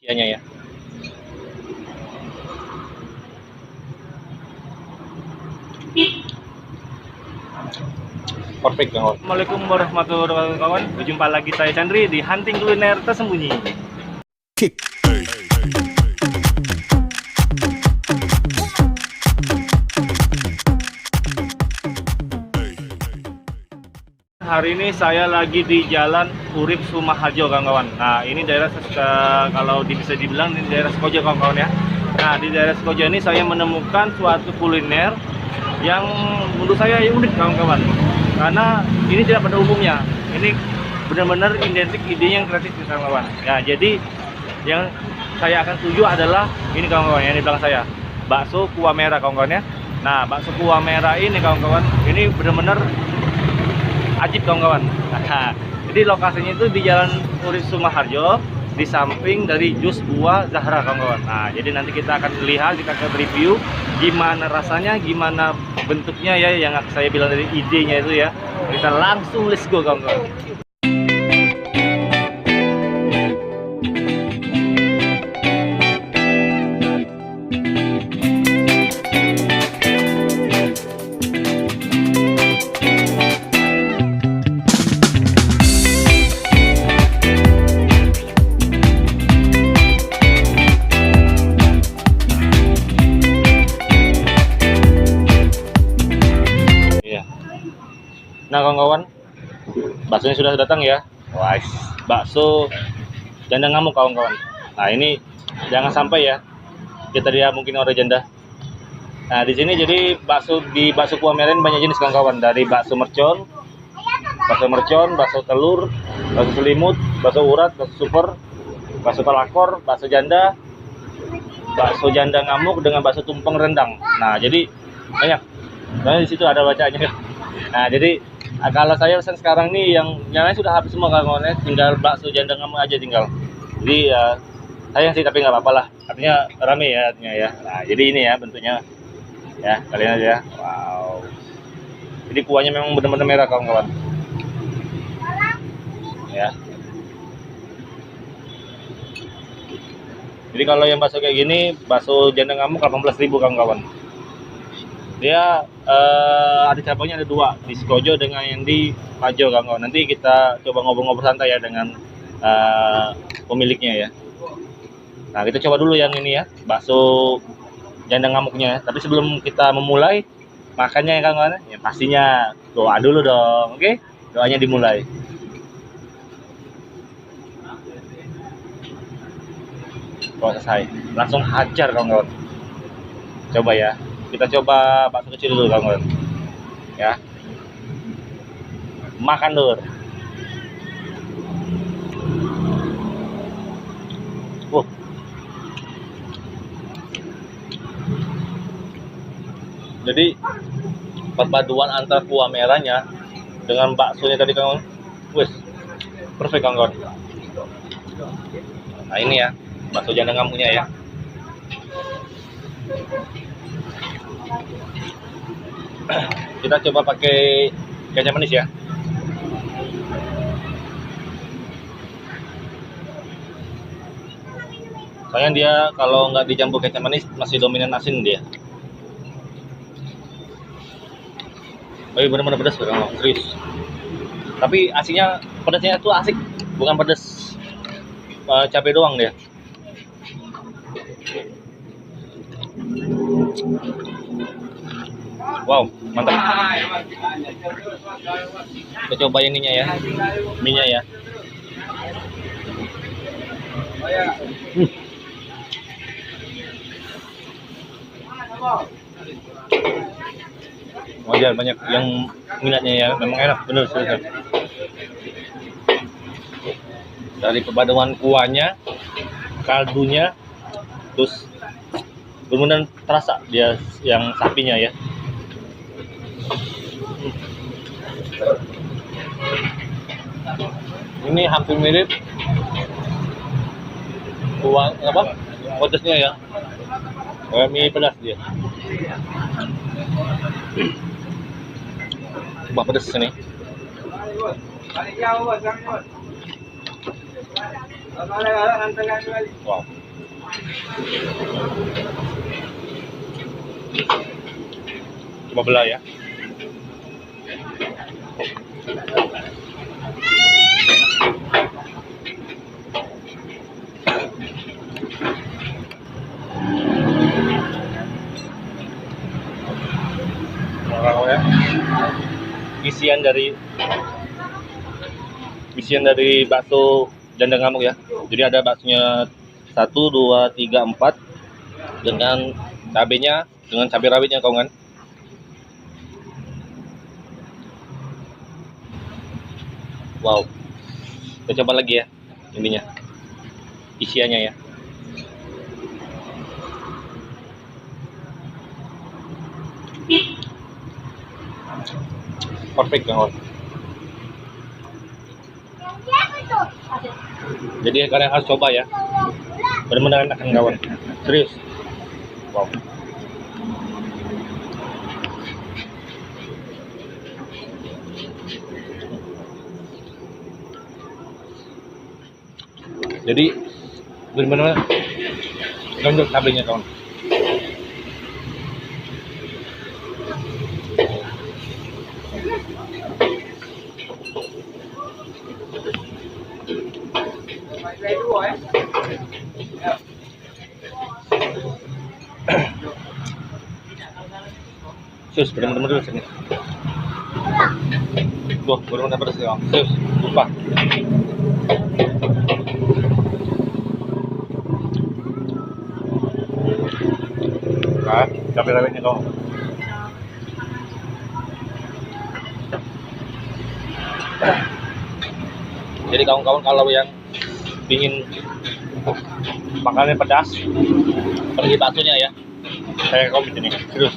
Ianya ya. Perfect banget. Assalamualaikum warahmatullahi wabarakatuh kawan. Berjumpa lagi saya Chandri di Hunting Kuliner Tersembunyi. Kick. Hari ini saya lagi di Jalan Urip Sumaharjo kawan-kawan. Nah ini daerah kalau bisa dibilang di daerah Sekojo kawan-kawan ya. Nah di daerah Sekojo ini saya menemukan suatu kuliner yang menurut saya unik kawan-kawan. Karena ini tidak pada umumnya. Ini benar-benar identik idenya yang kreatif kawan-kawan. Nah jadi yang saya akan tuju adalah ini kawan-kawan yang di belakang saya, bakso kuah merah kawan-kawan ya. Nah bakso kuah merah ini kawan-kawan, ini benar-benar ajib kawan-kawan. Nah, jadi lokasinya itu di Jalan Urip Sumaharjo, di samping dari Jus Buah Zahra kawan-kawan. Nah, jadi nanti kita akan lihat, kita akan review gimana rasanya, gimana bentuknya ya, yang saya bilang dari idenya itu ya. Kita langsung let's go kawan-kawan. Nah kawan-kawan, baksonya sudah datang ya. Wah, bakso janda ngamuk kawan-kawan. Nah ini jangan sampai ya kita dia mungkin orang janda. Nah di sini jadi bakso kuah merah banyak jenis kawan-kawan, dari bakso mercon, bakso telur, bakso selimut, bakso urat, bakso super, bakso pelakor, bakso janda ngamuk dengan bakso tumpeng rendang. Nah jadi banyak. Nah di situ ada bacaannya. Nah jadi kalau saya pesan sekarang nih yang lain sudah habis semua kawan-kawan, tinggal bakso janda ngamuk aja tinggal. Jadi ya sayang sih tapi nggak apa-apa lah, artinya rame ya artinya ya. Nah jadi ini ya bentuknya ya, kalian aja. Wow, jadi kuahnya memang benar-benar merah kawan-kawan ya. Jadi kalau yang bakso kayak gini, bakso janda ngamuk 18.000 kawan-kawan. Dia ada cabangnya, ada dua, di Sekojo dengan yang di Pajo kawan-kawan. Nanti kita coba ngobrol-ngobrol santai ya dengan pemiliknya ya. Nah kita coba dulu yang ini ya, bakso janda ngamuknya ya. Tapi sebelum kita memulai makannya ya kawan-kawan ya, pastinya doa dulu dong. Oke, doanya dimulai. Kalau selesai langsung hajar kawan-kawan. Coba ya, kita coba bakso kecil dulu kawan-kawan ya. Makan dulu. Jadi perpaduan antara kuah merahnya dengan baksonya tadi kawan, wes perfect kawan. Nah ini ya bakso janda ngamuknya ya. Kita coba pakai kecap manis ya. Soalnya dia kalau nggak dicampur kecap manis masih dominan asin dia. Oh, benar-benar pedas kan, serius. Tapi asinnya, pedasnya tuh asik, bukan pedas cabai doang dia. Wow, mantap. Kita coba ininya ya, minyak ya. Wajar banyak yang minatnya ya, memang enak bener serius. Dari perpaduan kuahnya, kaldunya, terus benar-benar terasa dia yang sapinya ya. Ini hampir mirip kuah apa? Pedasnya ya. Kayak mie pedas dia. Coba pedas ini. Wow. Coba belah ya. Ya. Isian dari bakso janda ngamuk ya. Jadi ada baksonya 1, 2, 3, 4 dengan cabenya, dengan cabai rawitnya kawan. Wow. Kita coba lagi ya ininya. Isiannya ya. Perfect kawan. Jadi kalian harus coba ya. Benar-benar enak kawan. Serius. Wow. Jadi benar-benar nonjok cabenya kawan. Sus, bener-bener pedas ini. Wah, bener-bener pedas ya. Sus, lupa. Nah, cabai rawitnya dong. Jadi kawan-kawan kalau yang ingin makannya pedas, pergi baksonya ya. Saya komen ini, serius.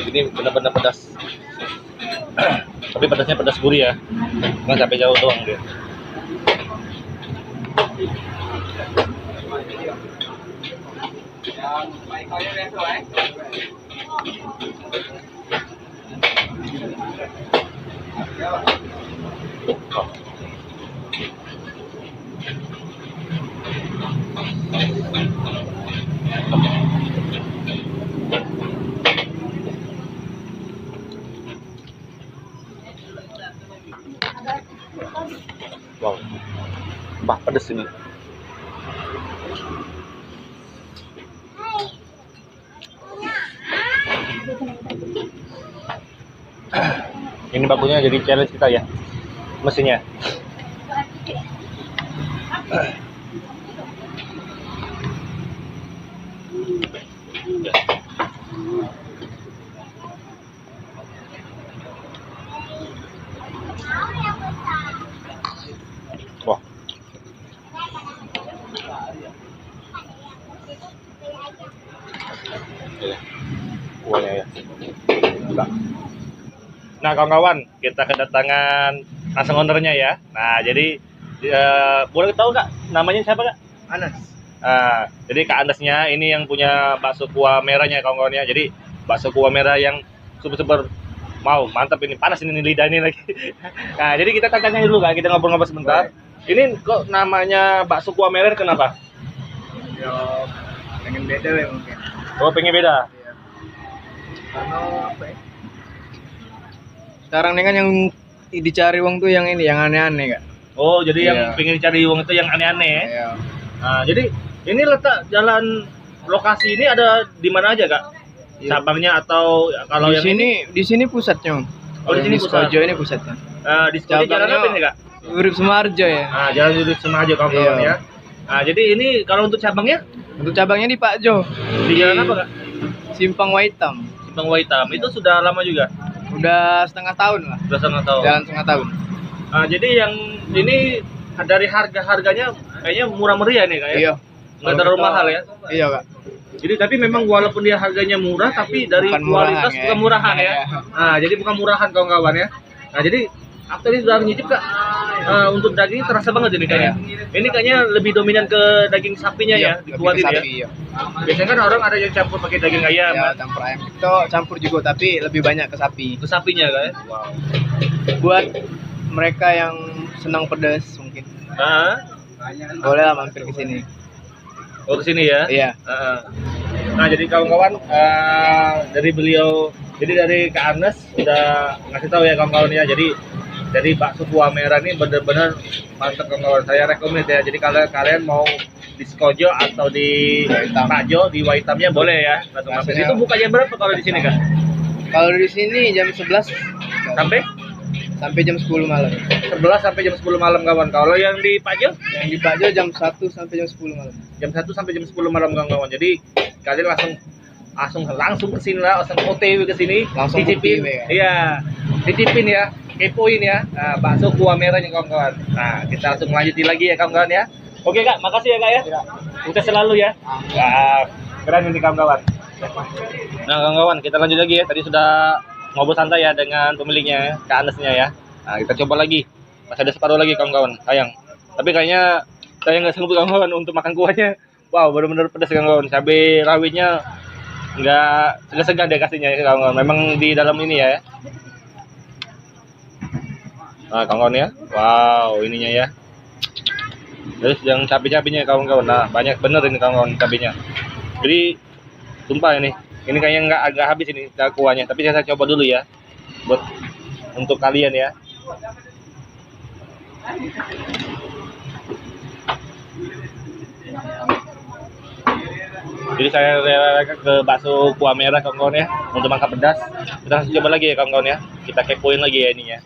Ini benar-benar pedas. Tapi pedasnya pedas gurih ya, nggak sampai jauh doang dia. Wow, bah pedes ini. Ini bakunya jadi challenge kita ya, mesinnya. Wah. Kuahnya ya. Nah kawan-kawan, kita kedatangan langsung ownernya ya. Nah jadi boleh tahu Kak, namanya siapa Kak? Anas. Jadi Kak Anasnya ini yang punya bakso kuah merahnya kawan-kawannya. Jadi bakso kuah merah yang super-super mau mantap ini, panas ini lidah ini lagi. Nah jadi kita tanya dulu Kak, kita ngobrol-ngobrol sebentar. Ini kok namanya bakso kuah merah kenapa? Yo, pengen beda ya mungkin. Oh pengen beda. Iya. Karena apa ya? Sekarang ini kan yang dicari uang tuh yang ini, yang aneh-aneh Kak. Oh jadi Iya. yang pengen dicari uang itu yang aneh-aneh. Iya. Nah jadi ini letak jalan lokasi ini ada di mana aja Kak? Iya. Cabangnya atau kalau Di yang sini, di sini pusatnya. Oh, di sini pusat. Skojo ini pusatnya. di sekolah jalan apa ini Kak? Urip Sumarjo ya. Nah, jalan Udut Semajo kawan-kawan Iya. ya. Nah, jadi ini kalau untuk cabangnya Untuk cabangnya di Pak Jo. di jalan apa Kak? Simpang Waitam. Simpang Waitam. Itu sudah lama juga. Udah setengah tahun lah. Sudah sangat tahu. Jalan setengah tahun. Nah, jadi yang ini dari harga-harganya kayaknya murah meriah nih Kak ya. Iya. Nggak terlalu mahal ya. Iya Kak. Jadi tapi memang walaupun dia harganya murah tapi dari Bukan kualitas murahan, ya. bukan murahan ya. Iya. Nah, jadi bukan murahan kawan-kawan ya. Nah jadi after ini sudah nyicip Kak, untuk daging terasa banget ini kayaknya. Ini kayaknya lebih dominan ke daging sapinya ya, lebih ke dikuatin ya. sapi, iya. Biasanya kan orang ada yang campur pakai daging ayam, Ya, campur ayam. Itu campur juga tapi lebih banyak ke sapi. ke sapinya kan. Wow. Buat mereka yang senang pedas mungkin Nah, boleh lah mampir ke sini. oh ke sini ya. Iya. Nah jadi kawan-kawan, dari beliau, jadi dari Kak Arnes udah ngasih tahu ya kawan-kawan ya. Jadi bakso kuah merah ini bener-bener mantap kawan-kawan. Saya rekomend ya. Jadi kalau kalian mau di Skojo atau di Waitam. Pajo di Waitamnya boleh ya. Langsung mampir. Maksudnya- Itu buka jam berapa kalau di sini Kak? Kalau di sini jam 11 Sampai sampai jam 10 malam. 11 sampai jam 10 malam kawan. Kalau yang di Pajo Yang di Bajo jam 1 sampai jam 10 malam. jam 1 sampai jam 10 malam kawan-kawan. Jadi kalian langsung ke sini lah, langsung OTW ke sini, Langsung cicipin. OTW ya. Iya. Cicipin ya, kepoin ya. Nah, bakso kuah merahnya kawan-kawan. Nah, kita langsung lanjutin lagi ya kawan-kawan ya. Oke Kak, makasih ya Kak ya. Sukses selalu ya. Wah, keren ini kawan-kawan. Nah, kawan-kawan, kita lanjut lagi ya. Tadi sudah ngobrol santai ya dengan pemiliknya, Kak Anesnya ya. Nah, kita coba lagi. Masih ada separuh lagi kawan-kawan, sayang. Tapi kayaknya saya nggak sanggup kawan-kawan untuk makan kuahnya. Wow, benar-benar pedas kawan-kawan. Cabai rawitnya nggak segan-segan deh kasihnya ya kawan-kawan. Memang di dalam ini ya. Nah, kawan-kawan ya. Wow, ininya ya. Terus yang cabai-cabainya kawan-kawan. Nah, banyak bener ini kawan-kawan cabainya. Jadi sumpah ini kayaknya nggak habis ini kuahnya. Tapi saya coba dulu ya, buat untuk kalian ya. Jadi saya rela ke bakso kuah merah kawan-kawan ya, untuk makan pedas. Kita langsung coba lagi ya kawan-kawan ya. Kita kepoin lagi ya ininya.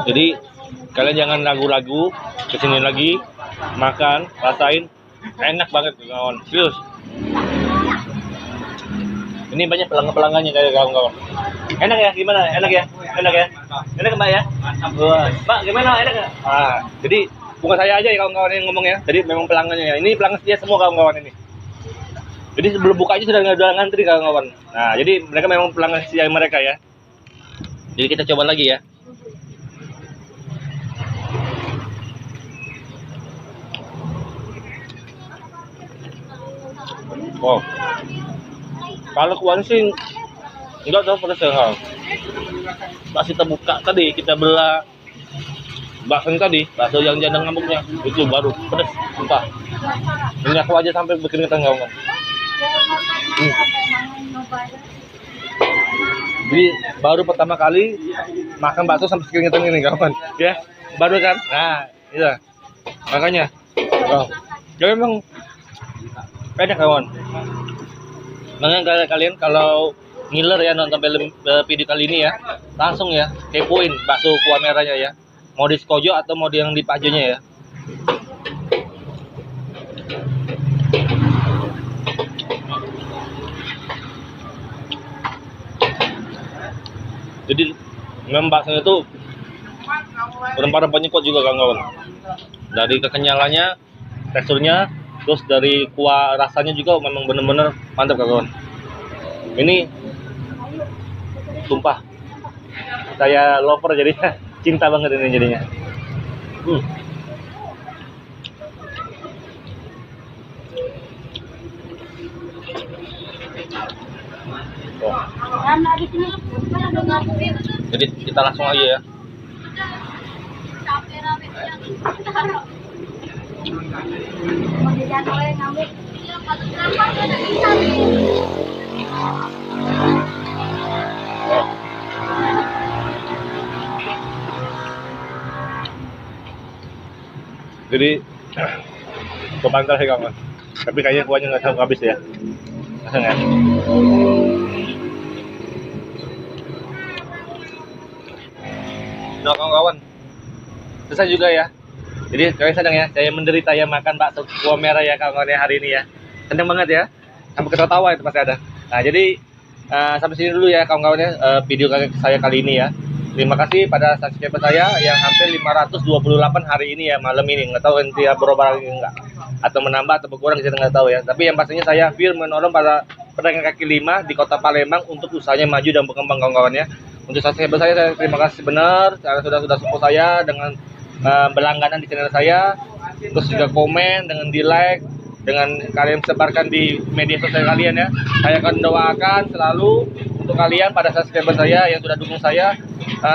Jadi kalian jangan ragu-ragu, kesini lagi makan, rasain, enak banget kawan, serius. Ini banyak pelanggan-pelanggannya kayak kawan-kawan. Enak ya, gimana? Enak ya, enak ya, enak Mbak ya. Wah, Mbak gimana? Enak ya? Jadi bukan saya aja ya kawan-kawan yang ngomong ya. Jadi memang pelanggannya ya. Ini pelanggan setia semua kawan-kawan ini. Jadi sebelum buka aja sudah ngantri kawan-kawan. Nah, jadi mereka memang pelanggan setia mereka ya. Jadi kita coba lagi ya. Wow. Kalau kuahnya sih enggak tahu pedas ya. Masih terbuka tadi kita belah bakso tadi, bakso yang jandang ngamuknya itu baru pedas, sumpah. Ini aku aja sampai bikin ketengah kan. Jadi baru pertama kali makan bakso sampai sekeringetan ini kawan, ya baru kan? Nah, iya makanya, wow, ya memang enak kawan. Makanya kalian kalau ngiler ya nonton film video kali ini ya, langsung ya kepoin bakso kuah merahnya ya. Mau di Skojo atau mau yang di Pajonya ya. Jadi memang baksonya itu rempah-rempahnya kuat juga kawan-kawan. Dari kekenyalannya, teksturnya, terus dari kuah rasanya juga memang benar-benar mantap kawan. Ini sumpah saya lover jadinya, cinta banget ini jadinya. Oh. Jadi kita langsung aja ya. Jadi kebantal sih kawan. Tapi kayaknya kuahnya nggak sampai habis ya. Langsung ya. Nah kawan-kawan, selesai juga ya. Jadi kalian sedang ya, saya menderita ya makan bakso kuah merah ya kawan-kawan ya hari ini ya. Seneng banget ya, sampai ketawa itu pasti ada. Nah jadi sampai sini dulu ya kawan-kawan ya video saya kali ini ya. Terima kasih pada subscriber saya yang hampir 528 hari ini ya, malam ini. Nggak tahu nanti ya berubah lagi enggak, atau menambah atau berkurang, kita nggak tahu ya. Tapi yang pastinya saya feel menolong para pedagang kaki lima di kota Palembang untuk usahanya maju dan berkembang, kawan-kawan ya. Untuk subscriber saya terima kasih benar karena sudah support saya dengan berlangganan di channel saya, terus juga komen dengan di like, dengan kalian sebarkan di media sosial kalian ya. Saya akan doakan selalu untuk kalian pada subscriber saya yang sudah dukung saya.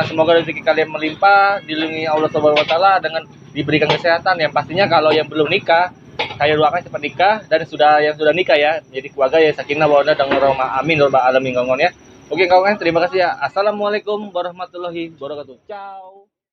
Semoga rezeki kalian melimpah, dilindungi Allah Subhanahu wa taala dengan diberikan kesehatan. Yang pastinya kalau yang belum nikah, saya doakan cepat nikah, dan yang sudah nikah ya jadi keluarga ya sakinah mawaddah dan warahmah, amin ya rabbal alamin, kawan ya. Oke kawan, terima kasih ya. Assalamualaikum warahmatullahi wabarakatuh. Ciao.